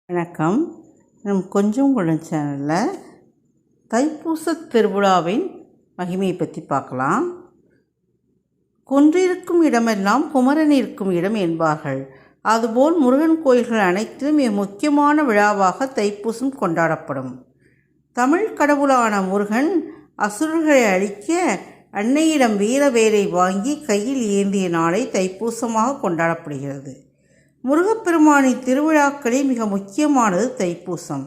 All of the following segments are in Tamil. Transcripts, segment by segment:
வணக்கம். நம் கொஞ்சம் குழந்தை சேனலில் தைப்பூச திருவிழாவின் மகிமையை பற்றி பார்க்கலாம். குன்றிருக்கும் இடமெல்லாம் குமரன் இருக்கும் இடம் என்பார்கள். அதுபோல் முருகன் கோயில்கள் அனைத்திலும் மிக முக்கியமான விழாவாக தைப்பூசம் கொண்டாடப்படும். தமிழ் கடவுளான முருகன் அசுரர்களை அழிக்க அன்னையிடம் வீரவேலை வாங்கி கையில் ஏந்திய நாளை தைப்பூசமாக கொண்டாடப்படுகிறது. முருகப்பெருமானின் திருவிழாக்களில் மிக முக்கியமானது தைப்பூசம்.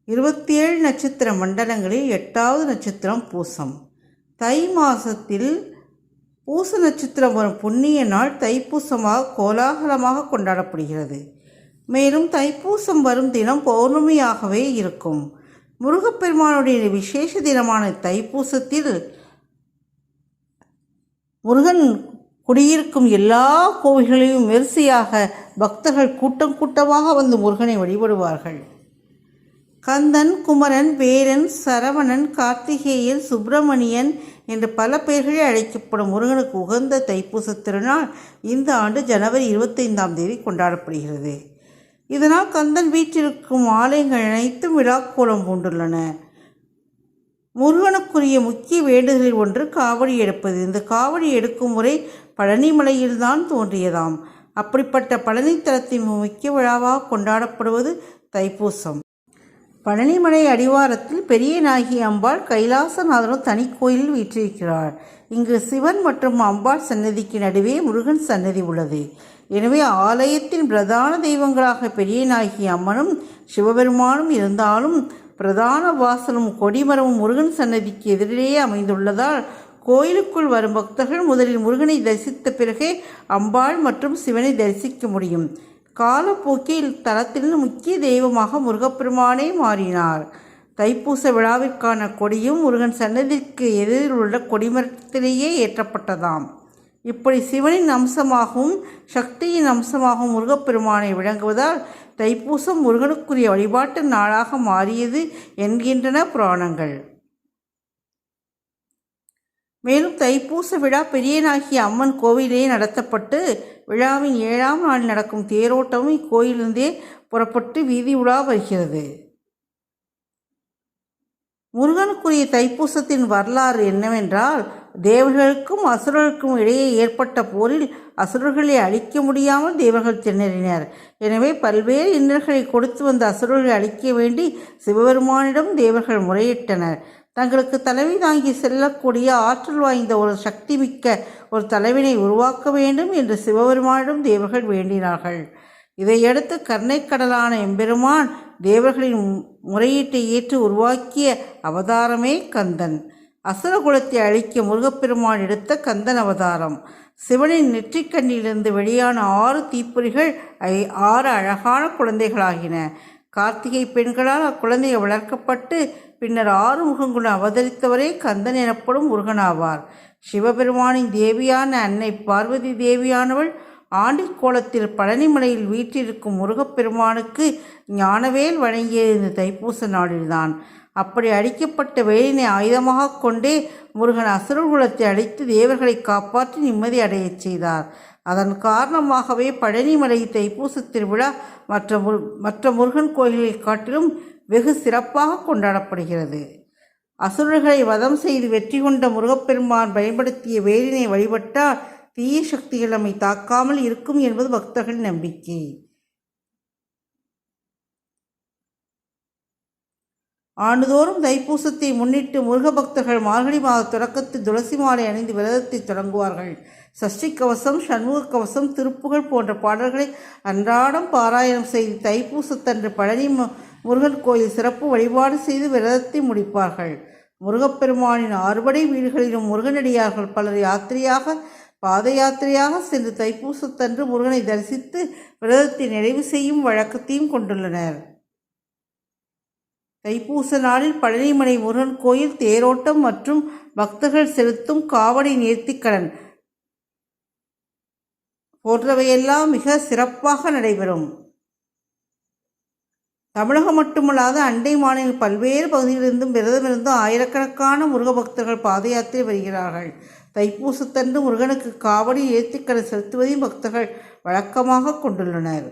27 நட்சத்திர மண்டலங்களில் 8வது நட்சத்திரம் பூசம். தை மாதத்தில் பூச நட்சத்திரம் வரும் புண்ணிய நாள் தைப்பூசமாக கோலாகலமாக கொண்டாடப்படுகிறது. மேலும் தைப்பூசம் வரும் தினம் பௌர்ணமியாகவே இருக்கும். முருகப்பெருமானுடைய விசேஷ தினமான தைப்பூசத்தில் முருகன் குடியிருக்கும் எல்லா கோவில்களையும் வரிசையாக பக்தர்கள் கூட்டம் கூட்டமாக வந்து முருகனை வழிபடுவார்கள். கந்தன், குமரன், வேலன், சரவணன், கார்த்திகேயன், சுப்பிரமணியன் என்று பல பெயர்களில் அழைக்கப்படும் முருகனுக்கு உகந்த தைப்பூச திருநாள் இந்த ஆண்டு ஜனவரி 25ஆம் தேதி கொண்டாடப்படுகிறது. இதனால் கந்தன் வீட்டிற்கும் ஆலயங்கள் அனைத்தும் விழாக்கோலம் பூண்டுள்ளன. முருகனுக்குரிய முக்கிய வேண்டுதலில் ஒன்று காவடி எடுப்பது. இந்த காவடி எடுக்கும் முறை பழனிமலையில்தான் தோன்றியதாம். அப்படிப்பட்ட பழனி தலத்தின் முக்கிய விழாவாக கொண்டாடப்படுவது தைப்பூசம். பழனிமலை அடிவாரத்தில் பெரிய நாயகி அம்பாள் கைலாசநாதனும் தனி கோயிலில் வீற்றிருக்கிறார். இங்கு சிவன் மற்றும் அம்பாள் சன்னதிக்கு நடுவே முருகன் சன்னதி உள்ளது. எனவே ஆலயத்தின் பிரதான தெய்வங்களாக பெரிய நாயகி அம்மனும் சிவபெருமானும் இருந்தாலும் பிரதான வாசலும் கொடிமரமும் முருகன் சன்னதிக்கு எதிரிலேயே அமைந்துள்ளதால் கோயிலுக்குள் வரும் பக்தர்கள் முதலில் முருகனை தரிசித்த பிறகே அம்பாள் மற்றும் சிவனை தரிசிக்க முடியும். காலப்போக்கில் தலத்தில் முக்கிய தெய்வமாக முருகப்பெருமானே மாறினார். தைப்பூச விழாவிற்கான கொடியும் முருகன் சன்னதிக்கு எதிரில் உள்ள கொடிமரத்திலேயே ஏற்றப்பட்டதாம். இப்படி சிவனின் அம்சமாகவும் சக்தியின் அம்சமாகவும் முருகப்பெருமானை விளங்குவதால் தைப்பூசம் முருகனுக்குரிய வழிபாட்டு நாளாக மாறியது என்கின்றன புராணங்கள். மேலும் தைப்பூச விழா பெரியநாயகி அம்மன் கோவிலே நடத்தப்பட்டு விழாவின் 7ஆம் நாள் நடக்கும் தேரோட்டமும் இக்கோயிலிருந்தே புறப்பட்டு வீதி உலா வருகிறது. முருகனுக்குரிய தைப்பூசத்தின் வரலாறு என்னவென்றால், தேவர்களுக்கும் அசுரர்களுக்கும் இடையே ஏற்பட்ட போரில் அசுரர்களை அழிக்க முடியாமல் தேவர்கள் திணறினர். எனவே பல்வேறு இன்னல்களை கொடுத்து வந்த அசுரர்களை அழிக்க வேண்டி சிவபெருமானிடம் தேவர்கள் முறையிட்டனர். தங்களுக்கு தலைமை தாங்கி செல்லக்கூடிய ஆற்றல் வாய்ந்த ஒரு சக்தி மிக்க ஒரு தலைவனை உருவாக்க வேண்டும் என்று சிவபெருமானிடம் தேவர்கள் வேண்டினார்கள். இதையடுத்து கருணைக்கடலான எம்பெருமான் தேவர்களின் முறையீட்டை ஏற்று உருவாக்கிய அவதாரமே கந்தன். அசுரகுலத்தை அழிக்க முருகப்பெருமான் எடுத்த கந்தன் அவதாரம். சிவனின் நெற்றிக்கண்ணிலிருந்து வெளியான 6 தீப்பொறிகள் 6 அழகான குழந்தைகளாகின. கார்த்திகை பெண்களால் அக்குழந்தைகள் வளர்க்கப்பட்டு பின்னர் 6 முகங்களுடன் அவதரித்தவரே கந்தன் எனப்படும் முருகனாவார். சிவபெருமானின் தேவியான அன்னை பார்வதி தேவியானவள் ஆண்டிக்கோலத்தில் பழனிமலையில் வீற்றிருக்கும் முருகப்பெருமானுக்கு ஞானவேல் வழங்கிய இந்த தைப்பூச நாளில்தான். அப்படி அழிக்கப்பட்ட வேலினை ஆயுதமாக கொண்டே முருகன் அசுரகுலத்தை அழித்து தேவர்களை காப்பாற்றி நிம்மதி அடையச் செய்தார். அதன் காரணமாகவே பழனிமலை தைப்பூச திருவிழா மற்ற முருகன் கோயில்களை காட்டிலும் வெகு சிறப்பாக கொண்டாடப்படுகிறது. அசுரர்களை வதம் செய்து வெற்றி கொண்ட முருகப்பெருமான் பயன்படுத்திய வேலினை வழிபட்டால் தீய சக்திகள் நம்மை தாக்காமல் இருக்கும் என்பது பக்தர்களின் நம்பிக்கை. ஆண்டுதோறும் தைப்பூசத்தை முன்னிட்டு முருக பக்தர்கள் மார்கழி மாத தொடக்கத்தில் துளசி மாலை அணிந்து விரதத்தை தொடங்குவார்கள். சஷ்டி கவசம், சண்முக கவசம், திருப்புகழ் போன்ற பாடல்களை அன்றாடம் பாராயணம் செய்து தைப்பூசத்தன்று பழனி முருகன் கோயில் சிறப்பு வழிபாடு செய்து விரதத்தை முடிப்பார்கள். முருகப்பெருமானின் 6 வீடுகளிலும் முருகனடியார்கள் பலர் பாத யாத்திரையாக சென்று தைப்பூசத்தன்று முருகனை தரிசித்து விரதத்தை நிறைவு செய்யும் வழக்கத்தையும் கொண்டுள்ளனர். தைப்பூச நாளில் பழனிமலை முருகன் கோயில் தேரோட்டம் மற்றும் பக்தர்கள் செலுத்தும் காவடி நேர்த்திக்கடன் போன்றவையெல்லாம் மிக சிறப்பாக நடைபெறும். தமிழகம் மட்டுமல்லாத அண்டை மாநில பல்வேறு பகுதிகளிலிருந்தும் விரதமிருந்தும் ஆயிரக்கணக்கான முருக பக்தர்கள் பாத யாத்திரை வருகிறார்கள். தைப்பூசத்தன்று முருகனுக்கு காவடி ஏத்திக்கடை செலுத்துவதையும் பக்தர்கள் வழக்கமாக கொண்டுள்ளனர்.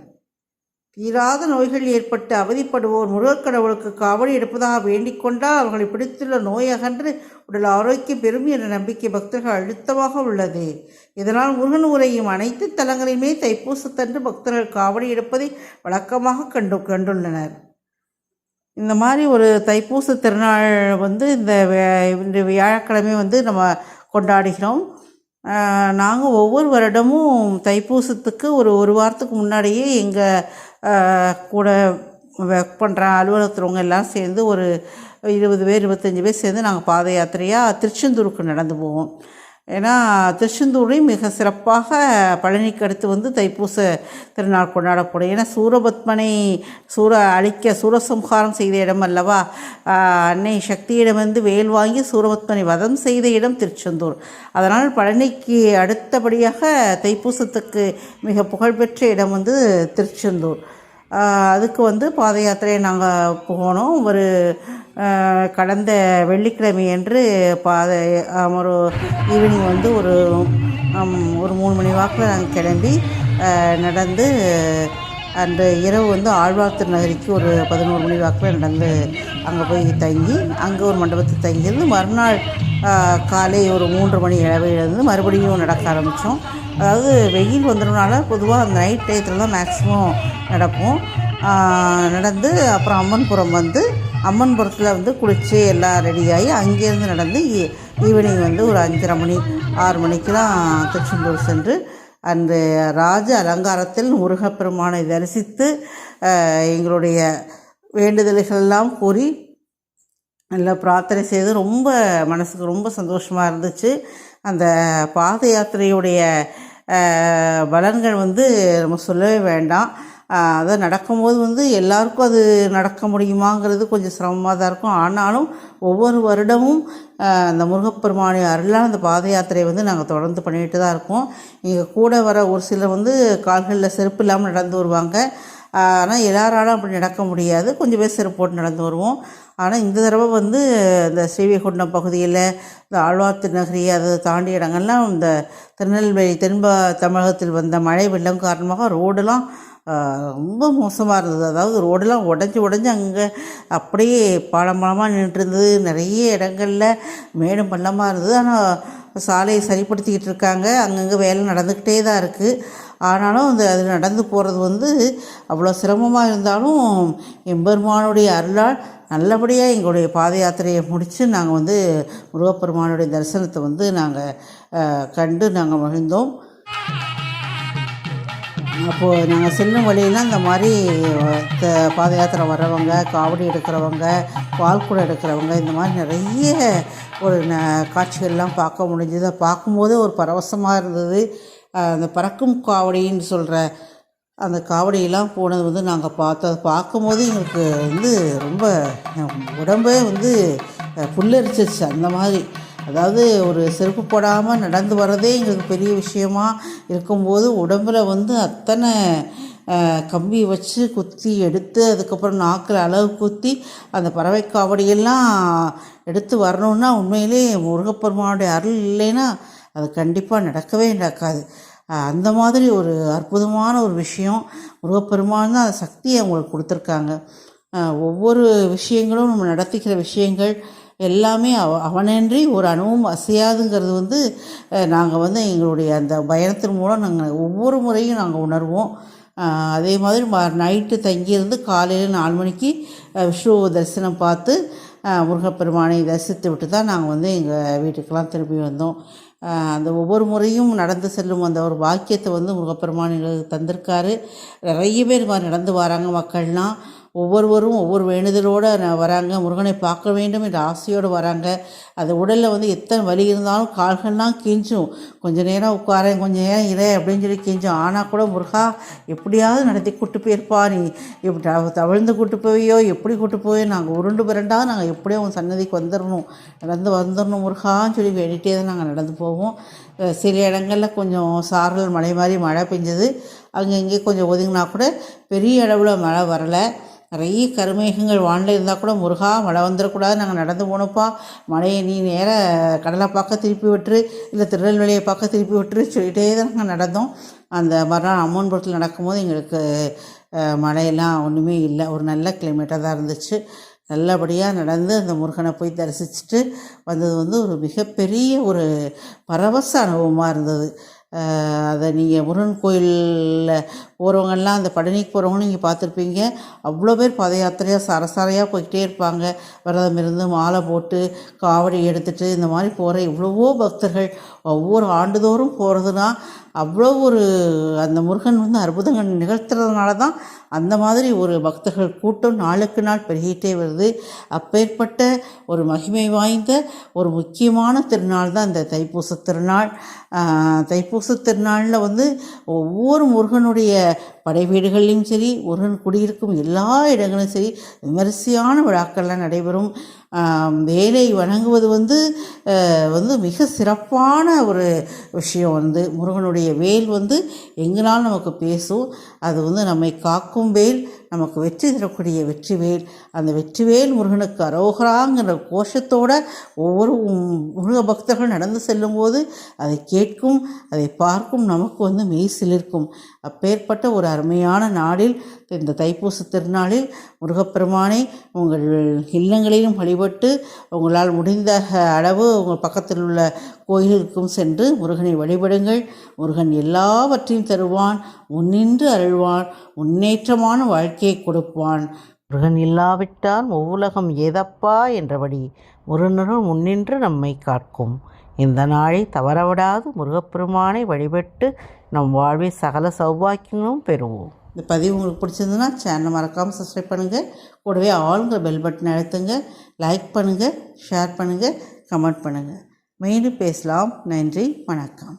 தீராத நோய்கள் ஏற்பட்டு அவதிப்படுவோர் முருகக்கடவுளுக்கு காவடி எடுப்பதாக வேண்டிக் கொண்டால் அவர்களை பிடித்துள்ள நோய் அகன்று உடல் ஆரோக்கியம் பெறும் என்ற நம்பிக்கை பக்தர்கள் அழுத்தமாக உள்ளது. இதனால் முருகன் உரையும் அனைத்து தலங்களிலுமே தைப்பூசத்தன்று பக்தர்கள் காவடி எடுப்பதை வழக்கமாக கண்டுள்ளனர். இந்த மாதிரி ஒரு தைப்பூச திருநாள் இந்த வியாழக்கிழமை நம்ம கொண்டாடுகிறோம். நாங்கள் ஒவ்வொரு வருடமும் தைப்பூசத்துக்கு ஒரு வாரத்துக்கு முன்னாடியே எங்கள் கூட ஒர்க் பண்ணுற அலுவலகத்துறவங்க எல்லாம் சேர்ந்து ஒரு 20 பேர் 25 பேர் சேர்ந்து நாங்கள் பாத யாத்திரையாக திருச்செந்தூருக்கு நடந்து போவோம். ஏன்னா திருச்செந்தூரையும் மிக சிறப்பாக பழனிக்கு அடுத்து தைப்பூச திருநாள் கொண்டாடப்படும். ஏன்னா சூரபத்மனை அழிக்க சூரசம்ஹாரம் செய்த இடம் அல்லவா. அன்னை சக்தியிடமிருந்து வேல் வாங்கி சூரபத்மனை வதம் செய்த இடம் திருச்செந்தூர். அதனால் பழனிக்கு அடுத்தபடியாக தைப்பூசத்துக்கு மிக புகழ்பெற்ற இடம் திருச்செந்தூர். அதுக்கு பாத யாத்திரையை நாங்கள் போனோம். கடந்த வெள்ளிக்கிழமை அன்று ஒரு ஈவினிங் ஒரு 3 மணி வாக்கில் நாங்கள் கிளம்பி நடந்து அன்று இரவு ஆழ்வார் திருநகரிக்கு ஒரு 11 மணி வாக்கில் நடந்து அங்கே போய் தங்கி அங்கே ஒரு மண்டபத்தில் தங்கியிருந்து மறுநாள் காலை ஒரு 3 மணி அளவிலிருந்து மறுபடியும் நடக்க ஆரம்பித்தோம். அதாவது வெயில் வந்துடுறதுனால பொதுவாக அந்த நைட் டயத்தில் தான் மேக்ஸிமம் நடப்போம். நடந்து அப்புறம் அம்மன்புரத்தில் குளித்து எல்லாம் ரெடியாகி அங்கேருந்து நடந்து ஈவினிங் ஒரு 5:30 மணி 6 மணிக்கெலாம் திருச்செந்தூர் சென்று அந்த ராஜ அலங்காரத்தில் முருகப்பெருமானை தரிசித்து எங்களுடைய வேண்டுதல்களெல்லாம் கூறி நல்லா பிரார்த்தனை செய்து மனசுக்கு ரொம்ப சந்தோஷமாக இருந்துச்சு. அந்த பாத யாத்திரையுடைய பலன்கள் நம்ம சொல்லவே வேண்டாம். அதை நடக்கும்போது எல்லாருக்கும் அது நடக்க முடியுமாங்கிறது கொஞ்சம் சிரமமாக தான் இருக்கும். ஆனாலும் ஒவ்வொரு வருடமும் அந்த முருகப்பெருமானை அருளால் அந்த பாத யாத்திரையை நாங்கள் தொடர்ந்து பண்ணிகிட்டு தான் இருக்கோம். இங்கே கூட வர ஒரு சிலர் கால்களில் செருப்பு இல்லாமல் நடந்து வருவாங்க. ஆனால் எல்லாராலும் அப்படி நடக்க முடியாது. கொஞ்சம் பேர் செருப்பு போட்டு நடந்து வருவோம். ஆனால் இந்த தடவை இந்த ஸ்ரீவைகுண்டம் பகுதியில் இந்த ஆழ்வார் திருநகரி அதை தாண்டிய இடங்கள்லாம் இந்த திருநெல்வேலி தமிழகத்தில் வந்த மழை வெள்ளம் காரணமாக ரோடெல்லாம் ரொம்ப மோசமாக இருந்தது. அதாவது ரோடெல்லாம் உடஞ்சி அங்கே அப்படியே பாலமாக நின்றுருந்தது. நிறைய இடங்களில் மேடும் பள்ளமாக இருந்தது. ஆனால் சாலையை சரிப்படுத்திக்கிட்டு இருக்காங்க. அங்கங்கே வேலை நடந்துக்கிட்டே தான் இருக்குது. ஆனாலும் அது நடந்து போகிறது அவ்வளோ சிரமமாக இருந்தாலும் எம்பெருமானுடைய அருளால் நல்லபடியாக எங்களுடைய பாத யாத்திரையை முடித்து நாங்கள் முருகப்பெருமானுடைய தரிசனத்தை நாங்கள் கண்டு நாங்கள் மகிழ்ந்தோம். அப்போது நாங்கள் செல்லும் வழியெல்லாம் இந்த மாதிரி பாத யாத்திரை வர்றவங்க, காவடி எடுக்கிறவங்க, பால்குடம் எடுக்கிறவங்க, இந்த மாதிரி நிறைய காட்சிகள்லாம் பார்க்க முடிஞ்சது. பார்க்கும்போதே ஒரு பரவசமாக இருந்தது. அந்த பறக்கும் காவடின்னு சொல்கிற அந்த காவடியெல்லாம் போனது நாங்கள் பார்த்தோம். அதை பார்க்கும்போது எங்களுக்கு ரொம்ப உடம்பே புல்லரிச்சிச்சு. அந்த மாதிரி அதாவது ஒரு செருப்பு போடாமல் நடந்து வர்றதே எங்களுக்கு பெரிய விஷயமா இருக்கும்போது உடம்பில் அத்தனை கம்பி வச்சு குத்தி எடுத்து அதுக்கப்புறம் நாக்கில் அளவு குத்தி அந்த பறவை காவடியெல்லாம் எடுத்து வரணுன்னா உண்மையிலே முருகப்பெருமானுடைய அருள் இல்லைன்னா அது கண்டிப்பாக நடக்கவே நடக்காது. அந்த மாதிரி ஒரு அற்புதமான ஒரு விஷயம். முருகப்பெருமான் தான் அந்த சக்தியை அவங்களுக்கு கொடுத்துருக்காங்க. ஒவ்வொரு விஷயங்களும் நம்ம நடத்திக்கிற விஷயங்கள் எல்லாமே அவனின்றி ஒரு அணுவும் அசையாதுங்கிறது நாங்கள் எங்களுடைய அந்த பயணத்தின் மூலம் நாங்கள் ஒவ்வொரு முறையும் நாங்கள் உணர்வோம். அதே மாதிரி நைட்டு தங்கியிருந்து காலையில் 4 மணிக்கு விஷ்ணு தரிசனம் பார்த்து முருகப்பெருமானை தரிசித்து விட்டு தான் நாங்கள் எங்கள் வீட்டுக்கெல்லாம் திரும்பி வந்தோம். அந்த ஒவ்வொரு முறையும் நடந்து செல்லும் அந்த ஒரு பாக்கியத்தை முருகப்பெருமான் எங்களுக்கு தந்திருக்காரு. நிறைய பேர் மாதிரி நடந்து வராங்க. மக்கள்லாம் ஒவ்வொருவரும் ஒவ்வொரு வேண்டுதலோடு வராங்க. முருகனை பார்க்க வேண்டும் என்ற ஆசையோடு வராங்க. அது உடலில் எத்தனை வலி இருந்தாலும் கால்கள்லாம் கீஞ்சும். கொஞ்சம் நேரம் உட்காரேன், கொஞ்சம் நேரம் இறை அப்படின்னு சொல்லி கீஞ்சும். ஆனால் கூட முருகா எப்படியாவது நடத்தி கூட்டு போயிருப்பா, நீ எப்படி தவிழ்ந்து கூட்டு போவியோ, எப்படி கூட்டு போயோ, நாங்கள் உருண்டு பிறண்டா நாங்கள் எப்படியோ உன் சன்னதிக்கு வந்துடணும் முருகான்னு சொல்லி வேண்டிகிட்டே தான் நாங்கள் நடந்து போவோம். சில இடங்களில் கொஞ்சம் சாரல் மழை மாதிரி மழை பெஞ்சது. அங்கே கொஞ்சம் ஒதுங்கினா கூட பெரிய அளவில் மழை வரலை. நிறைய கருமேகங்கள் வானிலை இருந்தால் கூட முருகா மழை வந்துடக்கூடாது, நாங்கள் நடந்து போனோப்பா, மழையை நீ நேர கடலை பார்க்க திருப்பி விட்டுரு, இல்லை திருநெல்வேலியை பார்க்க திருப்பி விட்டுரு சொல்லிகிட்டே தான் நாங்கள் நடந்தோம். அந்த மறுநாள் அம்மன்புரத்தில் நடக்கும்போது எங்களுக்கு மழையெல்லாம் ஒன்றுமே இல்லை. ஒரு நல்ல கிளைமேட்டாக தான் இருந்துச்சு. நல்லபடியாக நடந்து அந்த முருகனை போய் தரிசிச்சுட்டு வந்தது வந்து ஒரு மிகப்பெரிய ஒரு பரவச அனுபவமாக இருந்தது. அதை நீங்கள் முருகன் கோயிலில் போகிறவங்கெல்லாம், அந்த பழனிக்கு போகிறவங்களும் நீங்கள் பார்த்துருப்பீங்க. அவ்வளோ பேர் பாத யாத்திரையாக சரசாரையாக போய்கிட்டே இருப்பாங்க. விரதம் இருந்து மாலை போட்டு காவடி எடுத்துகிட்டு இந்த மாதிரி போகிற எவ்வளவோ பக்தர்கள் ஒவ்வொரு ஆண்டுதோறும் போகிறதுனா அவ்வளோ ஒரு அந்த முருகன் வந்து அற்புதங்கள் நிகழ்த்துறதுனால தான் அந்த மாதிரி ஒரு பக்தர்கள் கூட்டம் நாளுக்கு நாள் பெருகிட்டே வருது. அப்பேற்பட்ட ஒரு மகிமை வாய்ந்த ஒரு முக்கியமான திருநாள் தான் இந்த தைப்பூச திருநாள். தைப்பூச திருநாளில் வந்து ஒவ்வொரு முருகனுடைய படை வீடுகள்லையும் சரி, முருகன் குடியிருக்கும் எல்லா இடங்களும் சரி விமரிசையான விழாக்கள்லாம் நடைபெறும். வேலை வணங்குவது வந்து மிக சிறப்பான ஒரு விஷயம். வந்து முருகனுடைய வேல் வந்து எங்கனாலும் நமக்கு பேசும். அது வந்து நம்மை காக்கும் வேல், நமக்கு வெற்றி தரக்கூடிய வெற்றி வேல். அந்த வெற்றிவேல் முருகனுக்கு அரோகராங்கிற கோஷத்தோடு ஒவ்வொரு முருக பக்தர்கள் நடந்து செல்லும்போது அதை கேட்கும், அதை பார்க்கும் நமக்கு வந்து மெய் சிலிர்க்கும். அப்பேற்பட்ட ஒரு அருமையான நாளில், இந்த தைப்பூச திருநாளில் முருகப்பெருமானை உங்கள் இல்லங்களிலும் வழிபட்டு உங்களால் முடிந்த அளவு உங்கள் பக்கத்தில் உள்ள கோயிலுக்கும் சென்று முருகனை வழிபடுங்கள். முருகன் எல்லாவற்றையும் தருவான், முன்னின்று அருள்வான், முன்னேற்றமான வாழ்க்கையை கொடுப்பான். முருகன் இல்லாவிட்டால் ஒவ்வுலகம் ஏதப்பா என்றபடி முருகனுடன் முன்னின்று நம்மை காக்கும். இந்த நாளை தவறவிடாது முருகப்பெருமானை வழிபட்டு நம் வாழ்வில் சகல சௌபாக்கியங்களும் பெறுவோம். இந்த பதிவு உங்களுக்கு பிடிச்சிருந்துன்னா சேனலை மறக்காமல் சப்ஸ்கிரைப் பண்ணுங்கள். கூடவே ஆளுங்கிற பெல் பட்டன் அழுத்துங்க. லைக் பண்ணுங்கள், ஷேர் பண்ணுங்கள், கமெண்ட் பண்ணுங்கள். மீண்டும் பேசலாம். நன்றி, வணக்கம்.